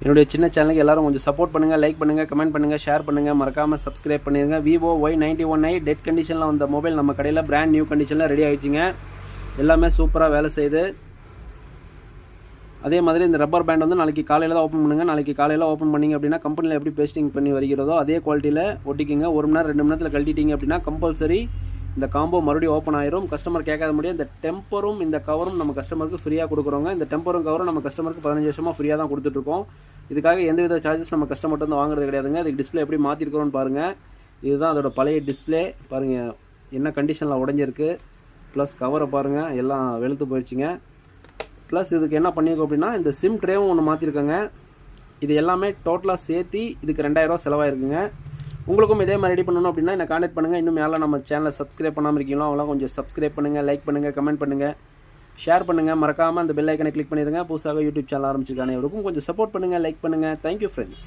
என்னுடைய சின்ன சேனலுக்கு எல்லாரும் கொஞ்சம் சப்போர்ட் பண்ணுங்கள், லைக் பண்ணுங்கள், கமெண்ட் பண்ணுங்கள், ஷேர் பண்ணுங்கள், மறக்காமல் சப்ஸ்கிரைப் பண்ணிடுங்க. விவோ Y91i டெட் கண்டிஷனில் வந்த மொபைல் நம்ம கடையில் பிராண்ட் நியூ கண்டிஷனில் ரெடி ஆகிடுச்சிங்க. எல்லாமே சூப்பராக வேலை செய்யுது. அதே மாதிரி இந்த ரப்பர் பேண்ட் வந்து நாளைக்கு காலையில் தான் ஓப்பன் பண்ணுங்கள். நாளைக்கு காலையில் ஓப்பன் பண்ணிங்க அப்படின்னா கம்பெனியில் எப்படி பேஸ்டிங் பண்ணி வருகிறதோ அதே குவாலிட்டியில் ஒட்டிக்கிங்க. 1 மணி நேரம் 2 மணி நேரத்தில் கழட்டிட்டீங்க அப்படின்னா கம்பல்சரி இந்த காம்போ மறுபடியும் ஓப்பன் ஆயிரும். கஸ்டமர் கேட்காத முடியும். இந்த டெம்பரும் இந்த கவரும் நம்ம கஸ்டமருக்கு ஃப்ரீயாக கொடுக்குறோங்க. இந்த டெம்பரும் கவரும் நம்ம கஸ்டமருக்கு 15 வருஷமாக ஃப்ரீயாக தான் கொடுத்துட்ருக்கோம். இதுக்காக எந்தவித சார்ஜஸ் நம்ம கஸ்டமர்கிட்ட வந்து வாங்குறது கிடையாதுங்க. அதுக்கு டிஸ்பிளே எப்படி மாற்றிருக்கிறோன்னு பாருங்கள். இதுதான் அதோட பழைய டிஸ்பிளே பாருங்கள், என்ன கண்டிஷனில் உடஞ்சிருக்கு. ப்ளஸ் கவரை பாருங்கள், எல்லாம் வெளுத்து போயிடுச்சுங்க. ப்ளஸ் இதுக்கு என்ன பண்ணியிருக்கோம் அப்படின்னா இந்த சிம் ட்ரேவும் ஒன்று மாற்றிருக்கோங்க. இது எல்லாமே டோட்டலாக சேர்த்து இதுக்கு 2000 ரூபா செலவாயிருக்குங்க. உங்களுக்கும் இதே மாதிரி ரெடி பண்ணணும் அப்படின்னா என்ன கான்டாக்ட் பண்ணுங்கள். இன்னும் மேலே நம்ம சேனலை சப்ஸ்கிரைப் பண்ணாமல் இருக்கீங்களோ அவங்களாம் கொஞ்சம் சப்ஸ்கிரைப் பண்ணுங்கள், லைக் பண்ணுங்கள், கமெண்ட் பண்ணுங்கள், ஷேர் பண்ணுங்கள். மறக்காமல் அந்த பெல் ஐக்கனை கிளிக் பண்ணிடுங்க. புதுசாக யூடியூப் சேனல் ஆரம்பிச்சிருக்கானே அவருக்கும் கொஞ்சம் சப்போர்ட் பண்ணுங்கள், லைக் பண்ணுங்கள். Thank you friends.